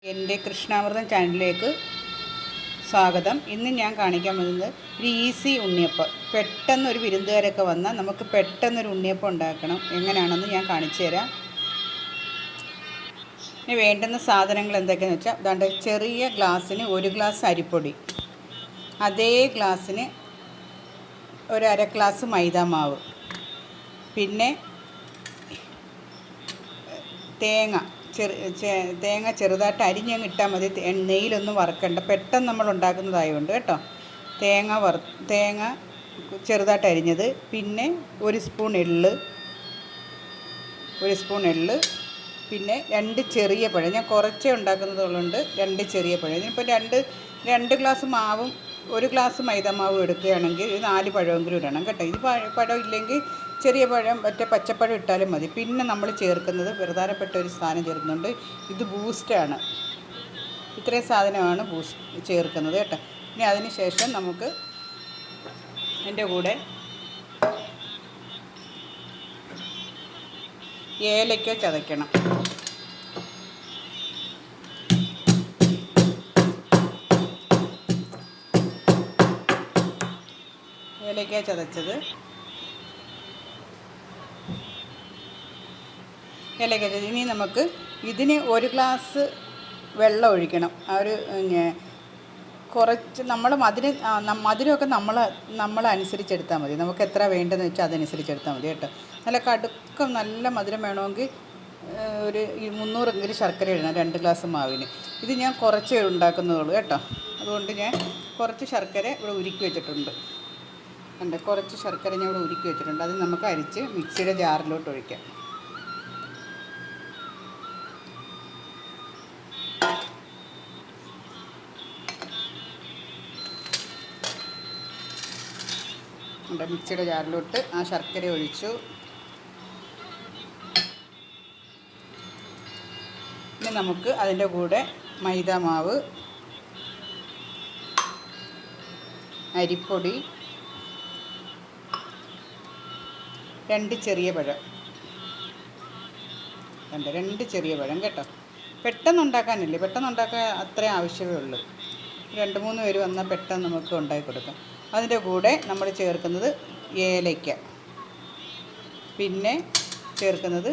എൻ്റെ കൃഷ്ണാമൃതം ചാനലിലേക്ക് സ്വാഗതം. ഇന്ന് ഞാൻ കാണിക്കാൻ പോകുന്നത് ഒരു ഈസി ഉണ്ണിയപ്പം. പെട്ടെന്നൊരു വിരുന്നുകാരൊക്കെ വന്നാൽ നമുക്ക് പെട്ടെന്നൊരു ഉണ്ണിയപ്പം ഉണ്ടാക്കണം. എങ്ങനെയാണെന്ന് ഞാൻ കാണിച്ചു തരാം. ഇനി വേണ്ടുന്ന സാധനങ്ങൾ എന്തൊക്കെയാണെന്ന് വെച്ചാൽ, അതാണ്ട് ചെറിയ ഗ്ലാസ്സിന് 1 ഗ്ലാസ് അരിപ്പൊടി, അതേ ഗ്ലാസ്സിന് ഒരു അര ഗ്ലാസ് മൈദാമാവ്, പിന്നെ തേങ്ങ ചെറുതായിട്ട് അരിഞ്ഞങ്ങ് ഇട്ടാൽ മതി. നെയ്യിലൊന്നും വറുക്കണ്ട, പെട്ടെന്ന് നമ്മൾ ഉണ്ടാക്കുന്നതായതുകൊണ്ട് കേട്ടോ. തേങ്ങ ചെറുതായിട്ട് അരിഞ്ഞത്, പിന്നെ 1 സ്പൂൺ എള്ള്, പിന്നെ 2 ചെറിയ പഴം. ഞാൻ കുറച്ചേ ഉണ്ടാക്കുന്നതുകൊണ്ട് 2 ചെറിയ പഴം. ഇതിനിപ്പോൾ രണ്ട് ഗ്ലാസ് മാവും 1 ഗ്ലാസ് മൈദാമാവും എടുക്കുകയാണെങ്കിൽ 4 പഴമെങ്കിലും ഇടണം കേട്ടോ. ഇത് പഴം ഇല്ലെങ്കിൽ ചെറിയ പഴം പച്ചപ്പഴം ഇട്ടാലും മതി. പിന്നെ നമ്മൾ ചേർക്കുന്നത് പ്രധാനപ്പെട്ട ഒരു സാധനം ചേർക്കുന്നുണ്ട്. ഇത് ബൂസ്റ്റാണ്. ഇത്രയും സാധനമാണ് ചേർക്കുന്നത് കേട്ടോ. ഇനി അതിന് ശേഷം നമുക്ക് അതിൻ്റെ കൂടെ ഏലക്ക ചതയ്ക്കണം. ഏലക്ക ചതച്ചത്, ഇനി നമുക്ക് ഇതിന് 1 ഗ്ലാസ് വെള്ളം ഒഴിക്കണം. കുറച്ച് മധുരമൊക്കെ നമ്മളനുസരിച്ചെടുത്താൽ മതി. നമുക്ക് എത്ര വേണ്ടതെന്ന് വെച്ചാൽ അതനുസരിച്ചെടുത്താൽ മതി കേട്ടോ. നല്ല മധുരം വേണമെങ്കിൽ ഒരു 300 എങ്കിലും ശർക്കര ഇടണം 2 ഗ്ലാസ് മാവിന്. ഇത് ഞാൻ കുറച്ചേ ഉണ്ടാക്കുന്നതുള്ളൂ കേട്ടോ. അതുകൊണ്ട് ഞാൻ കുറച്ച് ശർക്കര ഇവിടെ ഉരുക്കി വെച്ചിട്ടുണ്ട്. കുറച്ച് ശർക്കര ഞാൻ ഇവിടെ ഉരുക്കി വെച്ചിട്ടുണ്ട്. അത് നമുക്ക് അരിച്ച് മിക്സിയുടെ ജാറിലോട്ട് ഒഴിക്കാം. മിക്സിയുടെ ജാറിലോട്ട് ആ ശർക്കര ഒഴിച്ചു. ഇനി നമുക്ക് അതിൻ്റെ കൂടെ മൈദാമാവ്, അരിപ്പൊടി, 2 ചെറിയ പഴം, 2 ചെറിയ പഴം കേട്ടോ. പെട്ടെന്നുണ്ടാക്കാനല്ലേ, പെട്ടെന്നുണ്ടാക്കാൻ അത്രയും ആവശ്യമേ ഉള്ളൂ. 2-3 പേര് വന്നാൽ പെട്ടെന്ന് നമുക്ക് ഉണ്ടാക്കി കൊടുക്കാം. അതിൻ്റെ കൂടെ നമ്മൾ ചേർക്കുന്നത് ഏലയ്ക്ക, പിന്നെ ചേർക്കുന്നത്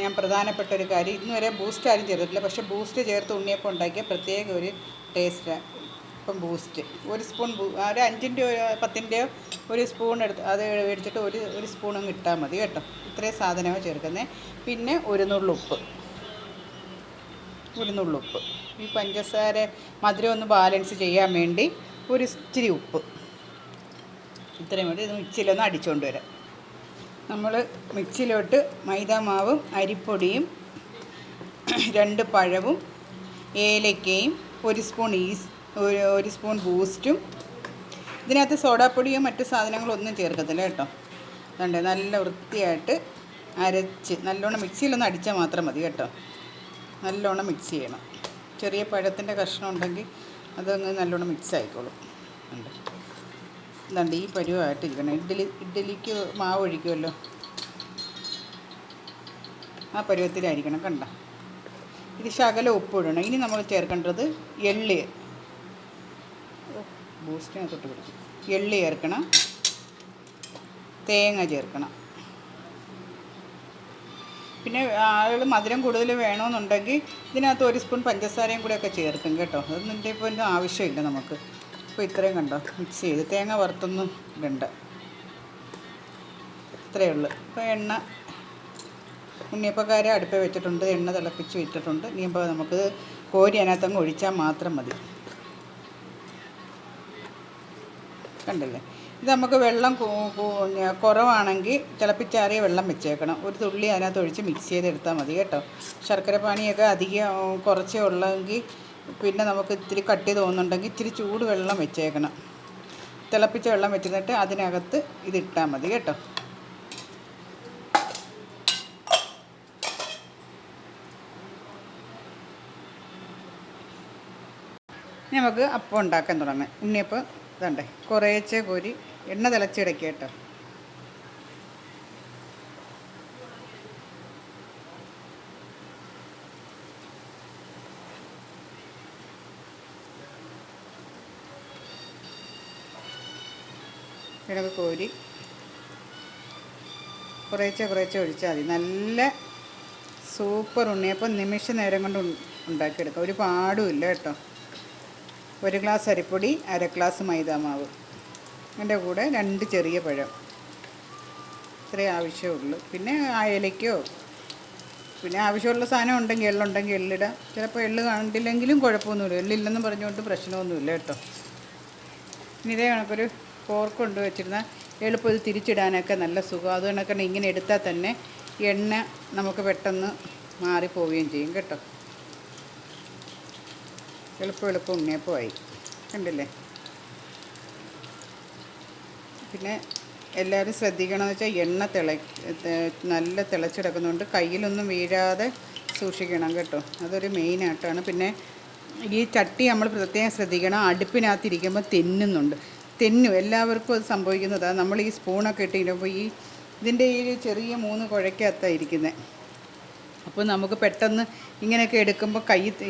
ഞാൻ പ്രധാനപ്പെട്ട ഒരു കാര്യം, ഇന്നുവരെ ബൂസ്റ്റ് ആരും ചേർത്തിട്ടില്ല, പക്ഷേ ബൂസ്റ്റ് ചേർത്ത് ഉണ്ണിയപ്പം ഉണ്ടാക്കിയ പ്രത്യേക ഒരു ടേസ്റ്റാണ്. ഇപ്പം ബൂസ്റ്റ് 1 സ്പൂൺ, ഒരു 5-ൻ്റെയോ 10-ൻ്റെയോ 1 സ്പൂൺ എടുത്ത് അത് മേടിച്ചിട്ട് ഒരു സ്പൂൺ അങ്ങ് ഇട്ടാൽ മതി കേട്ടോ. ഇത്രയും സാധനമാണ് ചേർക്കുന്നത്. പിന്നെ ഒരു നുള്ളുപ്പ്. ഈ പഞ്ചസാര മധുരം ഒന്ന് ബാലൻസ് ചെയ്യാൻ വേണ്ടി ഒരു ഇച്ചിരി ഉപ്പ്, ഇത്രയും വേണ്ടി. ഇത് മിക്സിയിലൊന്ന് അടിച്ചുകൊണ്ട് വരാം. നമ്മൾ മിക്സിയിലോട്ട് മൈദാമാവും അരിപ്പൊടിയും 2 പഴവും ഏലക്കയും 1 സ്പൂൺ ഒരു സ്പൂൺ ബൂസ്റ്റും, ഇതിനകത്ത് സോഡാപ്പൊടിയോ മറ്റു സാധനങ്ങളൊന്നും ചേർക്കത്തില്ല കേട്ടോ. നല്ല വൃത്തിയായിട്ട് അരച്ച് നല്ലോണം മിക്സിയിലൊന്ന് അടിച്ചാൽ മാത്രം മതി കേട്ടോ. നല്ലോണം മിക്സ് ചെയ്യണം. ചെറിയ പഴത്തിൻ്റെ കഷ്ണം ഉണ്ടെങ്കിൽ അതങ്ങ് നല്ലോണം മിക്സ് ആയിക്കോളും. ഈ പരുവമായിട്ടിരിക്കണം. ഇഡ്ഡലിക്ക് മാവ് ഒഴിക്കുമല്ലോ, ആ പരുവത്തിലായിരിക്കണം. ഇത് ശകലം ഉപ്പിടണം. ഇനി നമ്മൾ ചേർക്കേണ്ടത് എള്ള്, ബൂസ്റ്റിനകത്തോട്ട് പിടിച്ചു, എള്ള് ചേർക്കണം, തേങ്ങ ചേർക്കണം. പിന്നെ ആളുകൾ മധുരം കൂടുതൽ വേണമെന്നുണ്ടെങ്കിൽ ഇതിനകത്ത് 1 സ്പൂൺ പഞ്ചസാരയും കൂടെയൊക്കെ ചേർക്കും കേട്ടോ. അതൊന്നും ഇപ്പോൾ ഒന്നും ആവശ്യമില്ല നമുക്ക്. ഇപ്പോൾ ഇത്രയും മിക്സ് ചെയ്ത്, തേങ്ങ വറുത്തൊന്നും ഇടണ്ട, ഇത്രയേ ഉള്ളൂ. ഇപ്പോൾ ഉണ്ണിയപ്പക്കാരെ അടുപ്പിൽ വെച്ചിട്ടുണ്ട്, എണ്ണ തിളപ്പിച്ച് വെച്ചിട്ടുണ്ട്. ഇനിയിപ്പോൾ നമുക്ക് കോരി അതിനകത്തങ്ങ് ഒഴിച്ചാൽ മാത്രം മതി. കണ്ടില്ലേ? ഇത് നമുക്ക് വെള്ളം കുറവാണെങ്കിൽ തിളപ്പിച്ചാറിയ വെള്ളം വെച്ചേക്കണം. ഒരു തുള്ളി അതിനകത്ത് ഒഴിച്ച് മിക്സ് ചെയ്തെടുത്താൽ മതി കേട്ടോ. ശർക്കര പാനിയൊക്കെ അധികം കുറച്ചേ ഉള്ളെങ്കിൽ പിന്നെ നമുക്ക് ഇത്തിരി കട്ടി തോന്നുന്നുണ്ടെങ്കിൽ ഇച്ചിരി ചൂട് വെള്ളം വെച്ചേക്കണം. തിളപ്പിച്ച വെള്ളം വെച്ചിട്ട് അതിനകത്ത് ഇതിട്ടാൽ മതി കേട്ടോ. നമുക്ക് അപ്പം ഉണ്ടാക്കാൻ തുടങ്ങാം. ഉണ്ണിയപ്പം കുറേശ്ശെ കോരി എണ്ണ തിളച്ചിടയ്ക്ക് കേട്ടോ. ഇടക്ക് കോരി കുറേശ്ശെ കുറേശ്ശെ ഒഴിച്ചാൽ മതി. നല്ല സൂപ്പർ ഉണ്ണിയപ്പം നിമിഷ നേരം കൊണ്ട് ഉണ്ടാക്കിയെടുക്കാം. ഒരു പാടുമില്ല കേട്ടോ. 1 ഗ്ലാസ് അരിപ്പൊടി, 1/2 ഗ്ലാസ് മൈദാമാവ്, അതിൻ്റെ കൂടെ 2 ചെറിയ പഴം, ഇത്രയേ ആവശ്യമുള്ളൂ. പിന്നെ ആ ഇലയ്ക്കോ പിന്നെ ആവശ്യമുള്ള സാധനം ഉണ്ടെങ്കിൽ എള്ളുണ്ടെങ്കിൽ എള്ളിടാം. ചിലപ്പോൾ എള്ള് കണ്ടില്ലെങ്കിലും കുഴപ്പമൊന്നുമില്ല. എള്ളില്ലെന്നും പറഞ്ഞുകൊണ്ട് പ്രശ്നമൊന്നുമില്ല കേട്ടോ. ഇനി ഇതേ കണക്കൊരു ഫോർക്ക് കൊണ്ട് വെച്ചിരുന്നാൽ എളുപ്പം ഇത് തിരിച്ചിടാനൊക്കെ നല്ല സുഖം. അത് കണക്കന്നെ ഇങ്ങനെ എടുത്താൽ തന്നെ എണ്ണ നമുക്ക് പെട്ടെന്ന് മാറിപ്പോവുകയും ചെയ്യും കേട്ടോ. എളുപ്പം ഉണ്ണിയപ്പമായി കണ്ടില്ലേ. പിന്നെ എല്ലാവരും ശ്രദ്ധിക്കണമെന്ന് വെച്ചാൽ എണ്ണ നല്ല തിളച്ചെടുക്കുന്നുണ്ട്. കയ്യിലൊന്നും വീഴാതെ സൂക്ഷിക്കണം കേട്ടോ. അതൊരു മെയിനായിട്ടാണ്. പിന്നെ ഈ ചട്ടി നമ്മൾ പ്രത്യേകം ശ്രദ്ധിക്കണം. അടുപ്പിനകത്തിരിക്കുമ്പോൾ തെന്നും എല്ലാവർക്കും അത് സംഭവിക്കുന്നതാണ്. നമ്മൾ ഈ സ്പൂണൊക്കെ ഇട്ടിരിക്കുമ്പോൾ ഇതിൻ്റെ ഈ ചെറിയ 3 കുഴയ്ക്കകത്താണ് ഇരിക്കുന്നത്. അപ്പോൾ നമുക്ക് പെട്ടെന്ന് ഇങ്ങനെയൊക്കെ എടുക്കുമ്പോൾ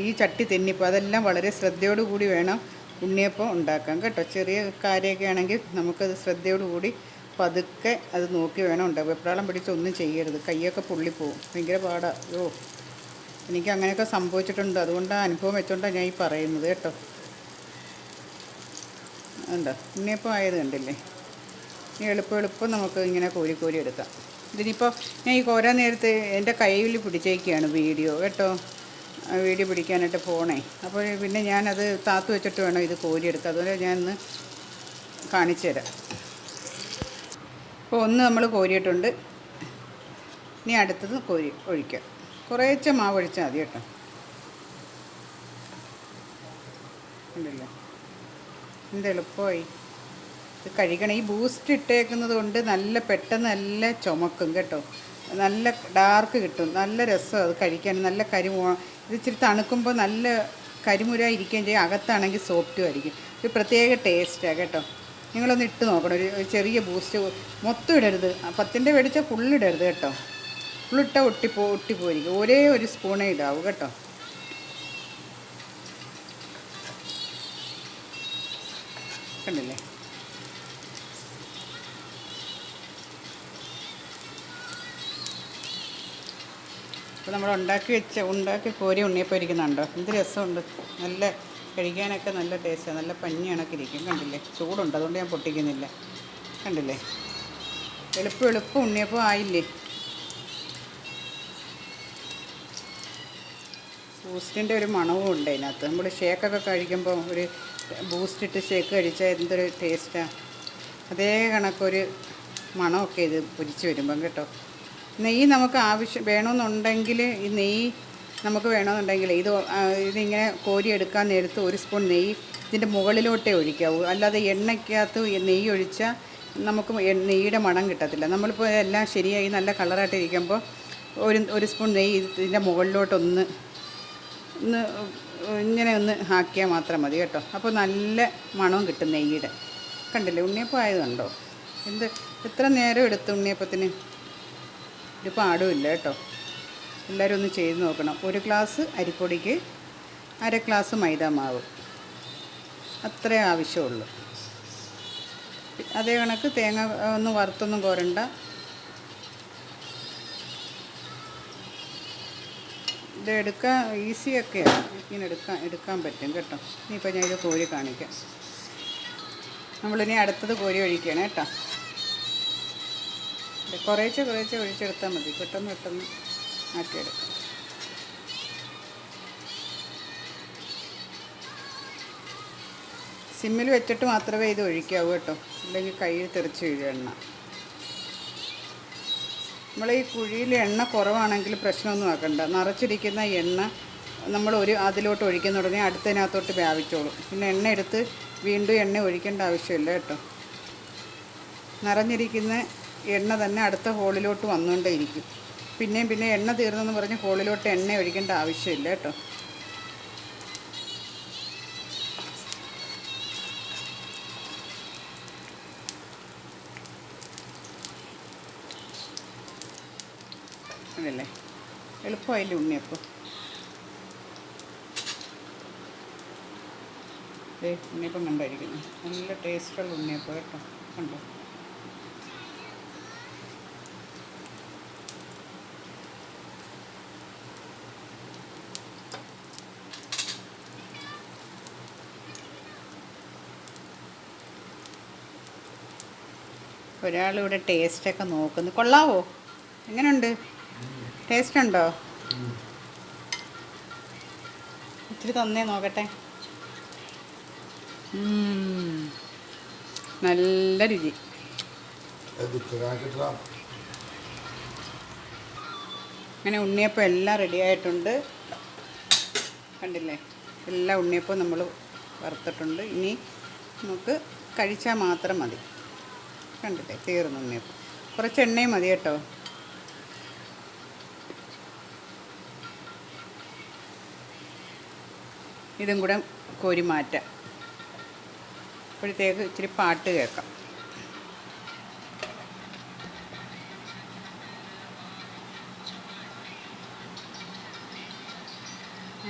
ഈ ചട്ടി തെന്നിപ്പോൾ. അതെല്ലാം വളരെ ശ്രദ്ധയോടുകൂടി വേണം ഉണ്ണിയപ്പം ഉണ്ടാക്കാൻ കേട്ടോ. ചെറിയ കാര്യമൊക്കെ ആണെങ്കിൽ നമുക്കത് ശ്രദ്ധയോടുകൂടി പതുക്കെ അത് നോക്കി വേണം ഉണ്ടാകും. വെപ്രാളം പിടിച്ചൊന്നും ചെയ്യരുത്. കൈയൊക്കെ പൊള്ളിപ്പോവും. ഭയങ്കര പാടാ. എനിക്ക് അങ്ങനെയൊക്കെ സംഭവിച്ചിട്ടുണ്ട്. അതുകൊണ്ടാണ് അനുഭവം വെച്ചുകൊണ്ടാണ് ഞാൻ ഈ പറയുന്നത് കേട്ടോ. ഉണ്ടോ ഉണ്ണിയപ്പം ആയത് കണ്ടില്ലേ. ഇനി എളുപ്പം നമുക്ക് ഇങ്ങനെ കോരി എടുക്കാം. ഇതിനിപ്പോൾ ഞാൻ ഈ കോരാൻ നേരത്ത് എൻ്റെ കയ്യിൽ പിടിച്ചേക്കുകയാണ് വീഡിയോ കേട്ടോ. വീഡിയോ പിടിക്കാനായിട്ട് ഫോണേ. അപ്പോൾ പിന്നെ ഞാനത് താത്തു വെച്ചിട്ട് വേണം ഇത് കോരിയെടുക്കുക. അതുപോലെ ഞാൻ ഇന്ന് കാണിച്ചു തരാം. അപ്പോൾ ഒന്ന് നമ്മൾ കോരിയിട്ടുണ്ട്. ഇനി അടുത്തത് ഒഴിക്കാം. കുറേശ്ശെ മാവ് ഒഴിച്ചാൽ മതി കേട്ടോ. ഉണ്ടല്ലോ എന്ത് എളുപ്പമായി. ഇത് കഴിക്കണം. ഈ ബൂസ്റ്റ് ഇട്ടേക്കുന്നത് കൊണ്ട് പെട്ടെന്ന് നല്ല ചുമക്കും കേട്ടോ. നല്ല ഡാർക്ക് കിട്ടും. നല്ല രസം അത് കഴിക്കാൻ. നല്ല ഇത് ഇച്ചിരി തണുക്കുമ്പോൾ നല്ല കരിമുര ഇരിക്കുകയും ചെയ്യും. അകത്താണെങ്കിൽ സോഫ്റ്റും ആയിരിക്കും. ഒരു പ്രത്യേക ടേസ്റ്റാണ് കേട്ടോ. നിങ്ങളൊന്ന് ഇട്ട് നോക്കണം. ഒരു ചെറിയ ബൂസ്റ്റ് മൊത്തം ഇടരുത്. 10ൻ്റെ മേടിച്ചാൽ ഫുള്ളിടരുത് കേട്ടോ. ഫുള്ളിട്ടാൽ ഒട്ടിപ്പോയിരിക്കും. ഒരേ ഒരു സ്പൂണേ ഇടാവൂ കേട്ടോ. കണ്ടില്ലേ. അപ്പോൾ നമ്മൾ ഉണ്ടാക്കി കോരി ഉണ്ണിയപ്പം ഇരിക്കുന്നുണ്ടോ. എന്ത് രസമുണ്ട്. നല്ല കഴിക്കാനൊക്കെ നല്ല ടേസ്റ്റാണ്. നല്ല പഞ്ഞി കണക്ക് ഇരിക്കും. കണ്ടില്ലേ. ചൂടുണ്ട്, അതുകൊണ്ട് ഞാൻ പൊട്ടിക്കുന്നില്ല. കണ്ടില്ലേ. എളുപ്പം ഉണ്ണിയപ്പം ആയില്ലേ. ബൂസ്റ്റിൻ്റെ ഒരു മണവും ഉണ്ട് അതിനകത്ത്. നമ്മൾ ഷേക്കൊക്കെ കഴിക്കുമ്പോൾ ഒരു ബൂസ്റ്റ് ഇട്ട് ഷേക്ക് കഴിച്ചാൽ എന്തൊരു ടേസ്റ്റാണ്. അതേ കണക്കൊരു മണമൊക്കെ ഇത് പൊരിച്ച് വരുമ്പം കേട്ടോ. നെയ്യ് നമുക്ക് വേണമെന്നുണ്ടെങ്കിൽ ഈ നെയ്യ് നമുക്ക് വേണമെന്നുണ്ടെങ്കിൽ ഇതിങ്ങനെ കോരിയെടുക്കാൻ നേരത്ത് 1 സ്പൂൺ നെയ്യ് ഇതിൻ്റെ മുകളിലോട്ടേ ഒഴിക്കാവൂ. അല്ലാതെ എണ്ണയ്ക്കകത്ത് നെയ്യ് ഒഴിച്ചാൽ നമുക്ക് നെയ്യുടെ മണം കിട്ടത്തില്ല. നമ്മളിപ്പോൾ എല്ലാം ശരിയായി നല്ല കളറായിട്ടിരിക്കുമ്പോൾ ഒരു സ്പൂൺ നെയ്യ് ഇതിൻ്റെ മുകളിലോട്ടൊന്ന് ഇങ്ങനെ ഒന്ന് ആക്കിയാൽ മാത്രം മതി കേട്ടോ. അപ്പോൾ നല്ല മണവും കിട്ടും നെയ്യുടെ. കണ്ടില്ലേ. ഉണ്ണിയപ്പം ആയത് കണ്ടോ. എത്ര നേരം എടുത്തു ഉണ്ണിയപ്പത്തിന്. ഒരു പാടുമില്ല കേട്ടോ. എല്ലാവരും ഒന്ന് ചെയ്ത് നോക്കണം. 1 ഗ്ലാസ് അരിപ്പൊടിക്ക് 1/2 ഗ്ലാസ് മൈദാമാവ്, അത്രേ ആവശ്യമുള്ളൂ. അതേ കണക്ക് തേങ്ങ ഒന്നും വറുത്തൊന്നും കോരണ്ട. ഇത് എടുക്കാൻ ഈസിയൊക്കെയാണ്. ഇങ്ങനെ എടുക്കാൻ പറ്റും കേട്ടോ. ഇനിയിപ്പോൾ ഞാൻ ഇത് കോരി കാണിക്കാം. നമ്മളിനി അടുത്തത് കോരി ഒഴിക്കുകയാണ് കേട്ടോ. കുറേശ്ശെ ഒഴിച്ചെടുത്താൽ മതി. പെട്ടെന്ന് ആക്കിയെടുക്കാം. സിമ്മിൽ വെച്ചിട്ട് മാത്രമേ ഇത് ഒഴിക്കാവൂ കേട്ടോ. അല്ലെങ്കിൽ കയ്യിൽ തെറിച്ച് വീഴും എണ്ണ. നമ്മൾ ഈ കുഴിയിൽ എണ്ണ കുറവാണെങ്കിൽ പ്രശ്നമൊന്നും ആക്കണ്ട. നിറച്ചിരിക്കുന്ന എണ്ണ നമ്മൾ അതിലോട്ട് ഒഴിക്കുന്ന ഉടനെ അടുത്തതിനകത്തോട്ട് വ്യാപിച്ചോളും. പിന്നെ എണ്ണ എടുത്ത് വീണ്ടും എണ്ണ ഒഴിക്കേണ്ട ആവശ്യമില്ല കേട്ടോ. നിറഞ്ഞിരിക്കുന്ന എണ്ണ തന്നെ അടുത്ത ഹോളിലോട്ട് വന്നുകൊണ്ടേ ഇരിക്കും. പിന്നെ എണ്ണ തീർന്നെന്ന് പറഞ്ഞ് ഹോളിലോട്ട് എണ്ണ ഒഴിക്കേണ്ട ആവശ്യമില്ല കേട്ടോ. അതല്ലേ. എളുപ്പമായില്ലേ ഉണ്ണിയപ്പം. ഉണ്ണിയപ്പം കണ്ടായിരിക്കുന്നു. നല്ല ടേസ്റ്റുള്ള ഉണ്ണിയപ്പം കേട്ടോ. കണ്ടോ. ഒരാളിവിടെ ടേസ്റ്റൊക്കെ നോക്കുന്നു. കൊള്ളാവോ? എങ്ങനെയുണ്ട്? ടേസ്റ്റ് ഉണ്ടോ? ഇച്ചിരി തന്നേ നോക്കട്ടെ. നല്ല രുചി. അങ്ങനെ ഉണ്ണിയപ്പം എല്ലാം റെഡി ആയിട്ടുണ്ട്. കണ്ടില്ലേ? എല്ലാ ഉണ്ണിയപ്പവും നമ്മൾ വറുത്തിട്ടുണ്ട്. ഇനി നമുക്ക് കഴിച്ചാൽ മാത്രം മതി. കണ്ടില്ലേ? തീർന്നു ഉണ്ണിയപ്പം. കുറച്ച് എണ്ണയും മതി കേട്ടോ. ഇതും കൂടെ കോരി മാറ്റാം. അപ്പോഴത്തേക്ക് ഇച്ചിരി പാട്ട് കേൾക്കാം.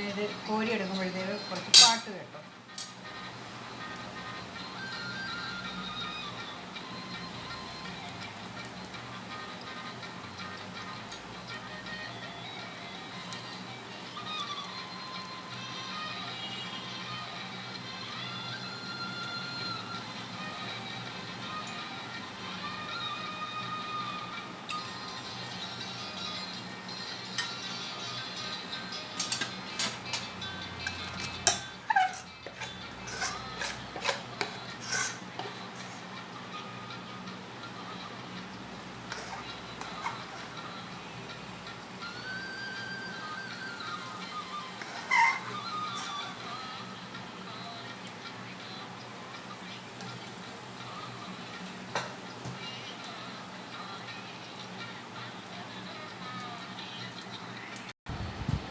ഇത് കോരി എടുക്കുമ്പോഴത്തേക്ക് കുറച്ച് പാട്ട് കേട്ടോ.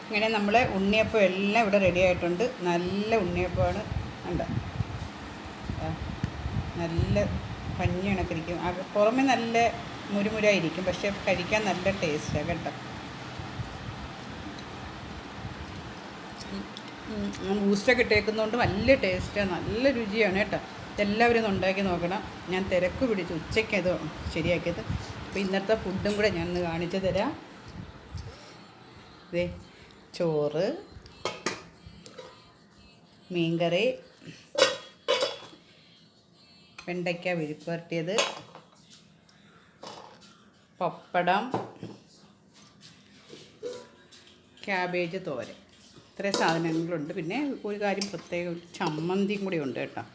ഇങ്ങനെ നമ്മൾ ഉണ്ണിയപ്പം എല്ലാം ഇവിടെ റെഡി ആയിട്ടുണ്ട്. നല്ല ഉണ്ണിയപ്പമാണ്. ഉണ്ട്, നല്ല പഞ്ഞി കണക്കിരിക്കും. പുറമെ നല്ല മുരുമുരായിരിക്കും, പക്ഷെ കഴിക്കാൻ നല്ല ടേസ്റ്റാണ് കേട്ടോ. ബൂസ്റ്റൊക്കെ ഇട്ടേക്കുന്നതുകൊണ്ട് വലിയ ടേസ്റ്റാണ്, നല്ല രുചിയാണ് കേട്ടോ. എല്ലാവരും ഒന്ന് ഉണ്ടാക്കി നോക്കണം. ഞാൻ തിരക്ക് പിടിച്ച് ഉച്ചയ്ക്ക് അത് ശരിയാക്കിയത്. അപ്പോൾ ഇന്നത്തെ ഫുഡും കൂടെ ഞാൻ ഒന്ന് കാണിച്ചു തരാം. ഇതേ ചോറ്, മീൻകറി, വെണ്ടയ്ക്ക വിഴുക്ക് വരട്ടിയത്, പപ്പടം, ക്യാബേജ് തോരൻ. ഇത്രയും സാധനങ്ങളുണ്ട്. പിന്നെ ഒരു കാര്യം പ്രത്യേകം, ചമ്മന്തിയും കൂടി ഉണ്ട് കേട്ടോ.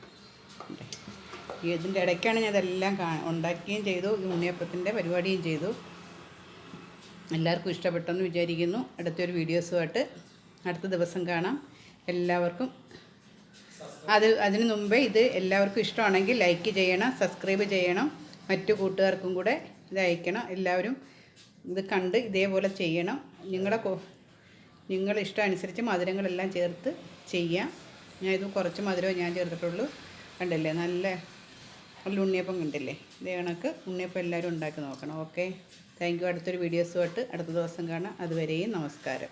ഇതിൻ്റെ ഇടയ്ക്കാണ് ഞാൻ ഇതെല്ലാം ഉണ്ടാക്കുകയും ചെയ്തു, ഉണ്ണിയപ്പത്തിൻ്റെ പരിപാടിയും ചെയ്തു. എല്ലാവർക്കും ഇഷ്ടപ്പെട്ടെന്ന് വിചാരിക്കുന്നു. അടുത്തൊരു വീഡിയോസുമായിട്ട് അടുത്ത ദിവസം കാണാം. എല്ലാവർക്കും അതിന് മുമ്പേ ഇത് എല്ലാവർക്കും ഇഷ്ടമാണെങ്കിൽ ലൈക്ക് ചെയ്യണം, സബ്സ്ക്രൈബ് ചെയ്യണം, മറ്റു കൂട്ടുകാർക്കും കൂടെ ഇത് അയക്കണം. എല്ലാവരും ഇത് കണ്ട് ഇതേപോലെ ചെയ്യണം. നിങ്ങളുടെ ഇഷ്ടം അനുസരിച്ച് മധുരങ്ങളെല്ലാം ചേർത്ത് ചെയ്യാം. ഞാൻ ഇത് കുറച്ച് മധുരമേ ഞാൻ ചേർത്തിട്ടുള്ളൂ. കണ്ടില്ലേ? നല്ല ഉണ്ണിയപ്പം കണ്ടില്ലേ? ഇതേ കണക്ക് ഉണ്ണിയപ്പം എല്ലാവരും ഉണ്ടാക്കി നോക്കണം. Okay, thank you. അടുത്തൊരു വീഡിയോസുമായിട്ട് അടുത്ത ദിവസം കാണാം. അതുവരെയും നമസ്കാരം.